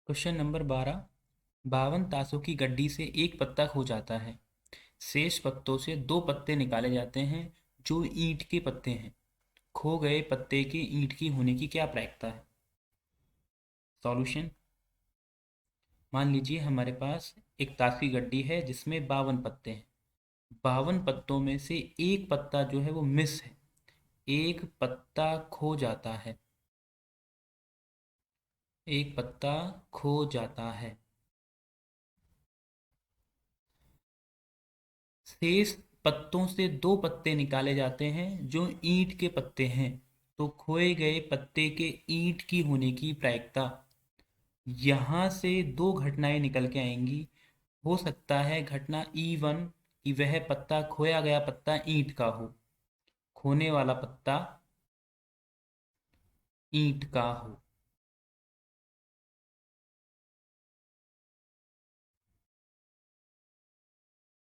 Question number 12। 52 ताशों की गड्डी से एक पत्ता खो जाता है। शेष पत्तों से दो पत्ते निकाले जाते हैं जो ईंट के पत्ते हैं। खो गए पत्ते के ईंट की होने की क्या प्रायिकता है? सॉल्यूशन। मान लीजिए हमारे पास एक ताश की गड्डी है जिसमें 52 पत्ते हैं। 52 पत्तों में से एक पत्ता जो है वो मिस है, एक पत्ता खो जाता है, एक पत्ता खो जाता है। शेष पत्तों से दो पत्ते निकाले जाते हैं जो ईंट के पत्ते हैं। तो खोए गए पत्ते के ईंट की होने की प्रायिकता, यहाँ से दो घटनाएं निकल के आएंगी। हो सकता है घटना E1 कि वह पत्ता, खोया गया पत्ता ईंट का हो, खोने वाला पत्ता ईंट का हो।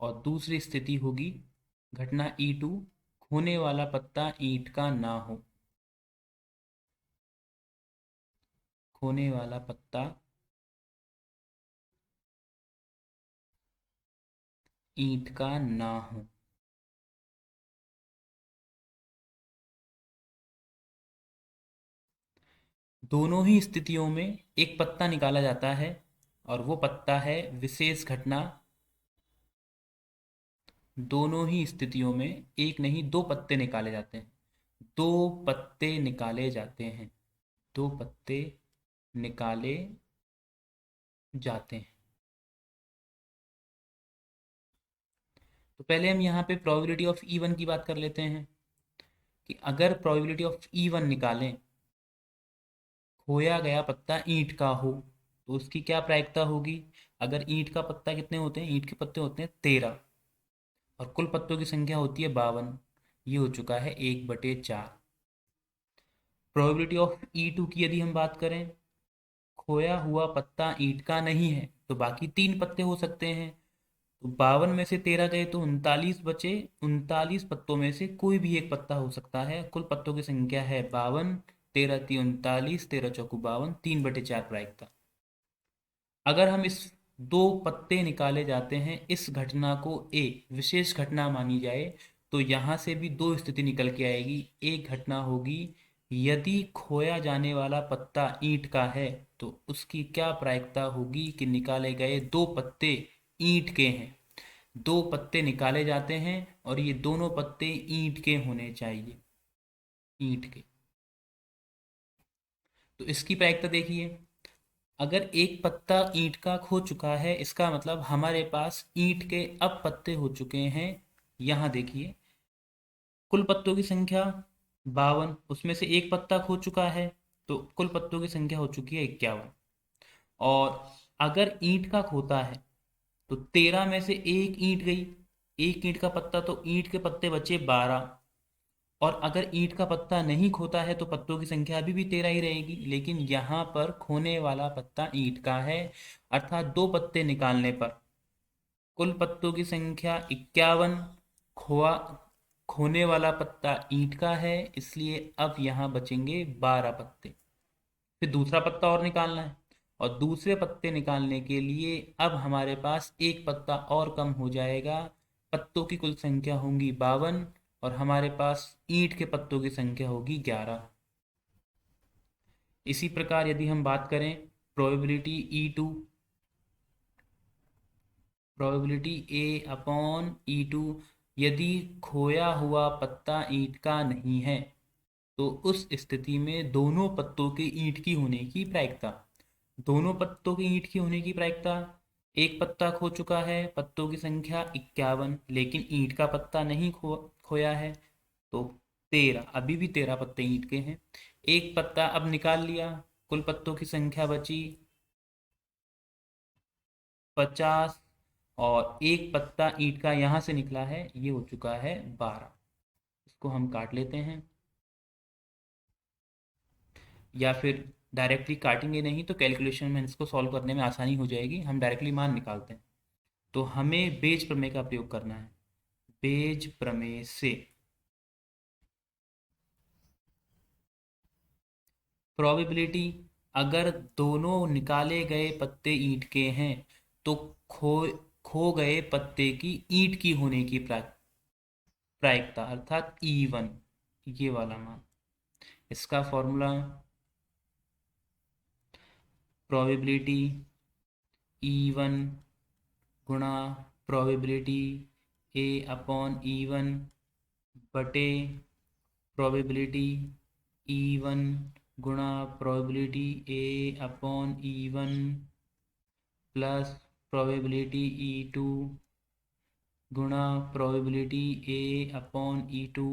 और दूसरी स्थिति होगी घटना E2, खोने वाला पत्ता ईंट का ना हो, खोने वाला पत्ता ईंट का ना हो। दोनों ही स्थितियों में एक पत्ता निकाला जाता है और वो पत्ता है विशेष घटना। दोनों ही स्थितियों में एक नहीं दो पत्ते निकाले जाते हैं, दो पत्ते निकाले जाते हैं, दो पत्ते निकाले जाते हैं। तो पहले हम यहाँ पे प्रोबेबिलिटी ऑफ E1 की बात कर लेते हैं कि अगर प्रोबेबिलिटी ऑफ E1 निकालें, खोया गया पत्ता ईंट का हो, तो उसकी क्या प्रायिकता होगी? अगर ईंट का पत्ता कितने होते हैं? ईंट के पत्ते होते हैं 13 और कुल पत्तों की संख्या होती है 52। ये हो चुका है 1/4। प्रोबेबिलिटी ऑफ E2 की यदि हम बात करें, खोया हुआ पत्ता ईंट का नहीं है तो बाकी तीन पत्ते हो सकते हैं। तो 52 में से 13 गए तो 39 बचे। 39 पत्तों में से कोई भी एक पत्ता हो सकता है। कुल पत्तों की संख्या है 52, 13 × 3 = 39, 13 × 4 = 52, 3/4 प्रायिकता। अगर हम इस दो पत्ते निकाले जाते हैं, इस घटना को ए विशेष घटना मानी जाए, तो यहाँ से भी दो स्थिति निकल के आएगी। एक घटना होगी यदि खोया जाने वाला पत्ता ईंट का है तो उसकी क्या प्रायिकता होगी कि निकाले गए दो पत्ते ईंट के हैं। दो पत्ते निकाले जाते हैं और ये दोनों पत्ते ईंट के होने चाहिए, ईंट के। तो इसकी प्रायिकता देखिए, अगर एक पत्ता ईंट का खो चुका है इसका मतलब हमारे पास ईंट के अब पत्ते हो चुके हैं। यहाँ देखिए, कुल पत्तों की संख्या 52, उसमें से एक पत्ता खो चुका है तो कुल पत्तों की संख्या हो चुकी है 51। और अगर ईंट का खोता है तो 13 में से एक ईंट गई, एक ईंट का पत्ता, तो ईंट के पत्ते बचे 12। और अगर ईंट का पत्ता नहीं खोता है तो पत्तों की संख्या अभी भी 13 ही रहेगी, लेकिन यहाँ पर खोने वाला पत्ता ईंट का है। अर्थात दो पत्ते निकालने पर कुल पत्तों की संख्या 51, खोआ खोने वाला पत्ता ईंट का है, इसलिए अब यहाँ बचेंगे 12 पत्ते। फिर दूसरा पत्ता और निकालना है और दूसरे पत्ते निकालने के लिए अब हमारे पास एक पत्ता और कम हो जाएगा। पत्तों की कुल संख्या होगी 52 और हमारे पास ईंट के पत्तों की संख्या होगी 11। इसी प्रकार यदि हम बात करें प्रोबेबिलिटी E2, प्रोबेबिलिटी A/E2, यदि खोया हुआ पत्ता ईंट का नहीं है तो उस स्थिति में दोनों पत्तों के ईंट की होने की प्रायिकता, दोनों पत्तों की ईंट की होने की प्रायिकता, एक पत्ता खो चुका है, पत्तों की संख्या 51, लेकिन ईंट का पत्ता नहीं खोया है तो 13, अभी भी 13 पत्ते ईंट के हैं। एक पत्ता अब निकाल लिया, कुल पत्तों की संख्या बची 50 और एक पत्ता ईंट का यहाँ से निकला है, ये हो चुका है 12। इसको हम काट लेते हैं, या फिर डायरेक्टली काटेंगे नहीं तो कैलकुलेशन में इसको सॉल्व करने में आसानी हो जाएगी, हम डायरेक्टली मान निकालते हैं। तो हमें बेज प्रमेय का प्रयोग करना है। बेज प्रमेय से प्रोबेबिलिटी, अगर दोनों निकाले गए पत्ते ईंट के हैं तो खो खो गए पत्ते की ईंट की होने की प्रायिकता अर्थात E1, ये वाला मान। इसका फॉर्मूला प्रोबेबिलिटी E1 गुणा प्रोबेबिलिटी A/E1 बटे प्रोबेबिलिटी E1 गुणा probability A/E1 plus probability E2 गुणा प्रोबेबिलिटी A/E2।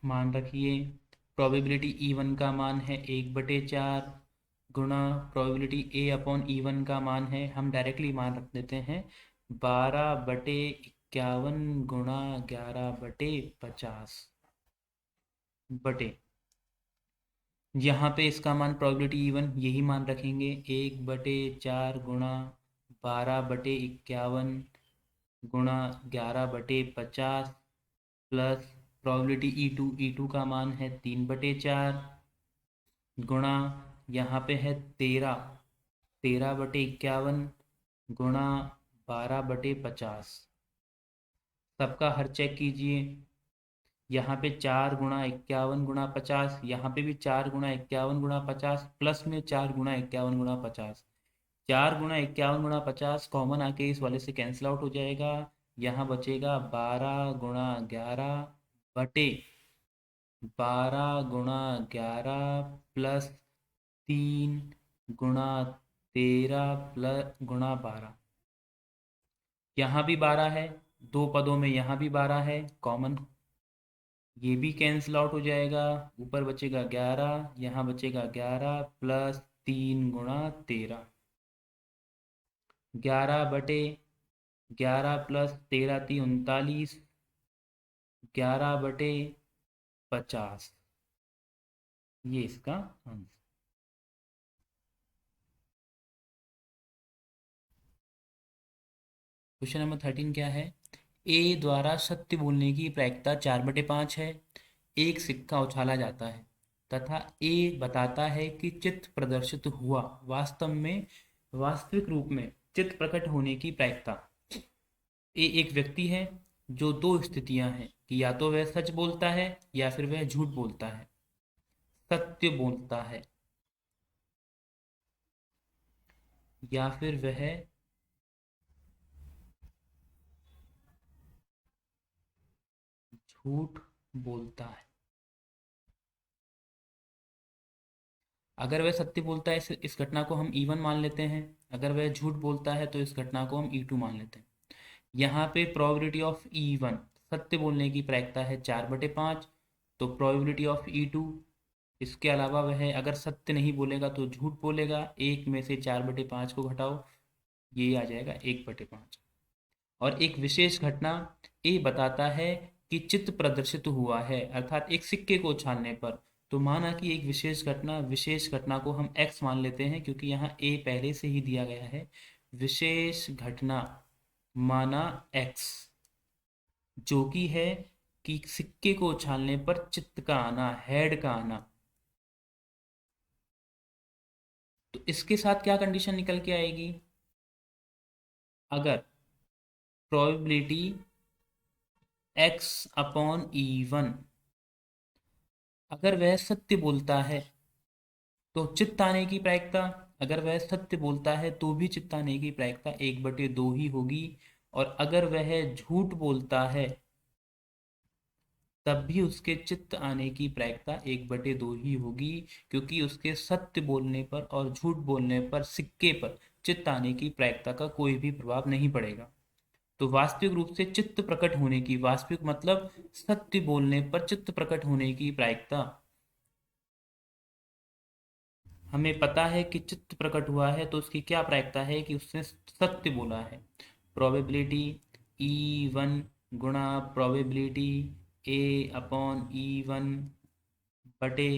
मान रखिए प्रोबेबिलिटी E1 का मान है 1/4 गुणा प्रोबेबिलिटी A/E1 का मान है, हम डायरेक्टली मान रख देते हैं 12/51 गुणा 11/50 बटे, यहाँ पे इसका मान प्रोबेबिलिटी E1 यही मान रखेंगे 1/4 गुणा 12/51 गुणा 11/50 प्लस प्रोबेबिलिटी E2 का मान है 3/4 गुणा यहाँ पे है 13/51 गुणा 12/50। सबका हर चेक कीजिए, यहाँ पे 4 × 51 × 50, यहाँ पे भी 4 × 51 × 50 प्लस में 4 × 51 × 50। 4 × 51 × 50 कॉमन आके इस वाले से कैंसिल आउट हो जाएगा, यहाँ बचेगा 12 × 11 प्लस 3 × 13 प्लस गुणा 12। यहाँ भी 12 है, दो पदों में यहाँ भी 12 है कॉमन, ये भी कैंसिल आउट हो जाएगा, ऊपर बचेगा 11, यहाँ बचेगा 11 प्लस 3 × 13, 11/11 प्लस 13 × 3 = 39, 11/50, ये इसका आंसर। क्वेश्चन नंबर 13 क्या है? ए द्वारा सत्य बोलने की प्रायिकता 4/5 है। एक सिक्का उछाला जाता है तथा ए बताता है कि चित्र प्रदर्शित हुआ। वास्तविक रूप में चित्र प्रकट होने की प्रायिकता। ए एक व्यक्ति है जो दो स्थितियां हैं कि या तो वह सच बोलता है या फिर वह झूठ बोलता है। सत्य बोलता है या फिर वह झूठ बोलता है। अगर वह सत्य बोलता है इस घटना को हम E1 मान लेते हैं, अगर वह झूठ बोलता है तो इस घटना को हम E2 मान लेते हैं। यहाँ पे प्रोबेबिलिटी ऑफ E1 सत्य बोलने की प्रायिकता है 4/5, तो प्रोबेबिलिटी ऑफ E2 इसके अलावा वह अगर सत्य नहीं बोलेगा तो झूठ बोलेगा, एक में से 4/5 को घटाओ, ये आ जाएगा 1/5। और एक विशेष घटना ए बताता है कि चित्र प्रदर्शित हुआ है, अर्थात एक सिक्के को उछालने पर। तो माना कि एक विशेष घटना को हम एक्स मान लेते हैं क्योंकि यहाँ ए पहले से ही दिया गया है। विशेष घटना माना एक्स, जो कि है कि सिक्के को उछालने पर चित्त का आना, हेड का आना। तो इसके साथ क्या कंडीशन निकल के आएगी? अगर प्रोबेबिलिटी x/E1 अगर वह सत्य बोलता है तो चित्त आने की प्रायिकता, अगर वह सत्य बोलता है तो भी चित्त आने की प्रायिकता 1/2 ही होगी। और अगर वह झूठ बोलता है तब भी उसके चित्त आने की प्रायिकता 1/2 ही होगी, क्योंकि उसके सत्य बोलने पर और झूठ बोलने पर सिक्के पर चित्त आने की प्रायिकता का कोई भी प्रभाव नहीं पड़ेगा। तो वास्तविक रूप से चित्त प्रकट होने की, वास्तविक मतलब सत्य बोलने पर चित्त प्रकट होने की प्रायिकता, हमें पता है कि चित्त प्रकट हुआ है तो उसकी क्या प्रायिकता है कि उसने सत्य बोला है। प्रोबेबिलिटी E1 गुणा प्रोबेबिलिटी A/E1 बटे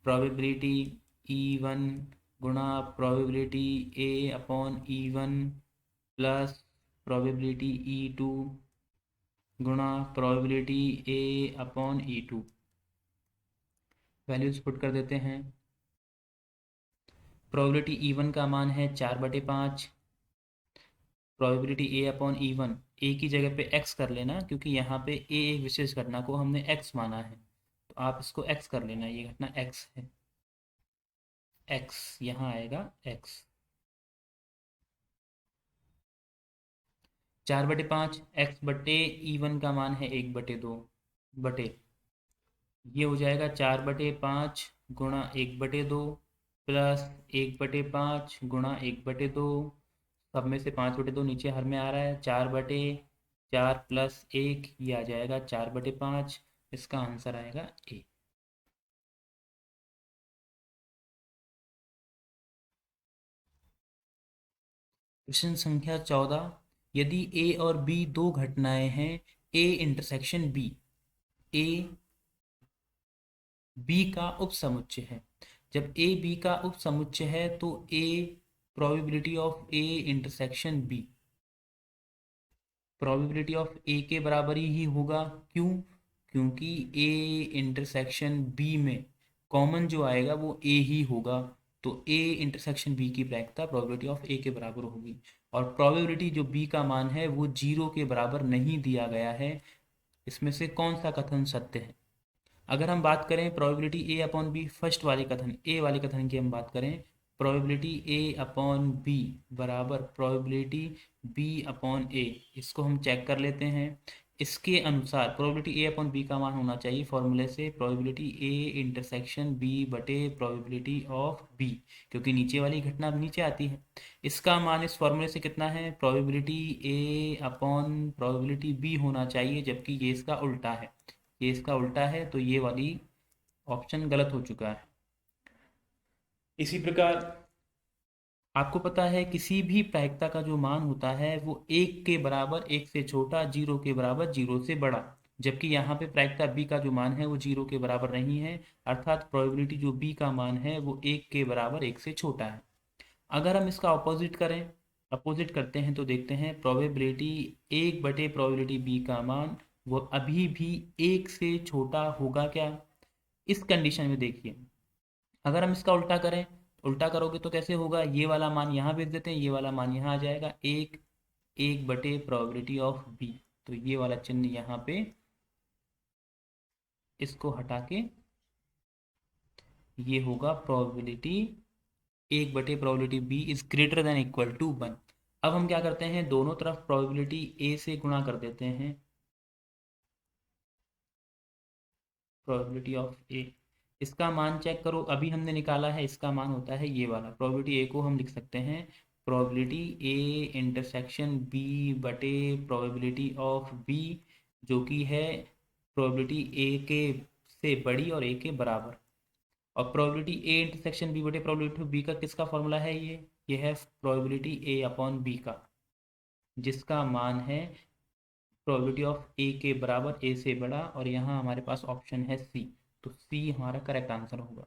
प्रोबेबिलिटी E1 गुणा probability A/E1 plus probability E2 गुणा प्रोबेबिलिटी A/E2। वैल्यूज पुट कर देते हैं। प्रोबेबिलिटी E1 का मान है 4/5। प्रोबेबिलिटी ए अपॉन E1, ए की जगह पे x कर लेना क्योंकि यहाँ पे ए एक विशेष घटना को हमने x माना है, तो आप इसको x कर लेना, ये घटना x है, x यहाँ आएगा x। 4/5, x/E1 का मान है 1/2 बटे, ये हो जाएगा 4/5 गुणा 1/2 प्लस 1/5 गुणा 1/2, सब में से 5/2 नीचे हर में आ रहा है, 4/4 प्लस 1 ये आ जाएगा 4/5। इसका आंसर आएगा ए। प्रश्न संख्या 14, यदि ए और बी दो घटनाएं हैं, a intersection b, a b का उपसमुच्चय है। जब ए बी का उपसमुच्चय है तो A probability of A intersection B, probability of A के बराबर ही होगा। क्यों? क्योंकि ए इंटरसेक्शन बी में कॉमन जो आएगा वो ए ही होगा, तो ए इंटरसेक्शन बी की प्रायिकता प्रोबेबिलिटी ऑफ ए के बराबर होगी। और प्रोबेबिलिटी जो बी का मान है वो 0 के बराबर नहीं दिया गया है। इसमें से कौन सा कथन सत्य है? अगर हम बात करें probability a upon b, first वाले कथन, ए वाले कथन की हम बात करें, प्रोबेबिलिटी ए अपॉन बी बराबर प्रोबेबिलिटी बी अपॉन ए, इसको हम चेक कर लेते हैं। इसके अनुसार प्रोबेबिलिटी ए अपॉन बी का मान होना चाहिए फॉर्मूले से प्रोबेबिलिटी ए इंटरसेक्शन बी बटे प्रोबेबिलिटी ऑफ बी, क्योंकि नीचे वाली घटना अब नीचे आती है। इसका मान इस फॉर्मूले से कितना है? Probability a upon probability b होना चाहिए, जबकि ये इसका उल्टा है, ये इसका उल्टा है, तो ये वाली ऑप्शन गलत हो चुका है। इसी प्रकार आपको पता है किसी भी प्रायिकता का जो मान होता है वो 1 के बराबर 1 से छोटा, 0 के बराबर 0 से बड़ा, जबकि यहाँ पे प्रायिकता बी का जो मान है वो 0 के बराबर नहीं है, अर्थात प्रोबेबिलिटी जो बी का मान है वो 1 के बराबर 1 से छोटा है। अगर हम इसका अपोजिट करें, अपोजिट करते हैं तो देखते हैं प्रोबेबिलिटी 1 बटे प्रोबेबिलिटी बी का मान वो अभी भी 1 से छोटा होगा क्या? इस कंडीशन में देखिए, अगर हम इसका उल्टा करें, उल्टा करोगे तो कैसे होगा? ये वाला मान यहाँ भेज देते हैं, ये वाला मान यहाँ आ जाएगा, 1 बटे प्रोबेबिलिटी ऑफ बी, तो ये वाला चिन्ह यहाँ पे इसको हटा के ये होगा प्रोबेबिलिटी 1 बटे probability b is greater than equal to 1। अब हम क्या करते हैं, दोनों तरफ प्रोबेबिलिटी ए से गुणा कर देते हैं, प्रोबेबिलिटी ऑफ ए, इसका मान चेक करो, अभी हमने निकाला है, इसका मान होता है ये वाला, प्रोबेबिलिटी ए को हम लिख सकते हैं प्रोबेबिलिटी ए इंटरसेक्शन बी बटे प्रोबेबिलिटी ऑफ बी, जो कि है प्रोबेबिलिटी ए के से बड़ी और ए के बराबर। और प्रोबेबिलिटी ए इंटरसेक्शन बी बटे प्रोबेबिलिटी ऑफ बी का किसका फॉर्मूला है? ये है प्रोबेबिलिटी ए अपॉन बी का, जिसका मान है प्रोबेबिलिटी ऑफ ए के बराबर, ए से बड़ा, और यहाँ हमारे पास ऑप्शन है सी, तो सी हमारा करेक्ट आंसर होगा।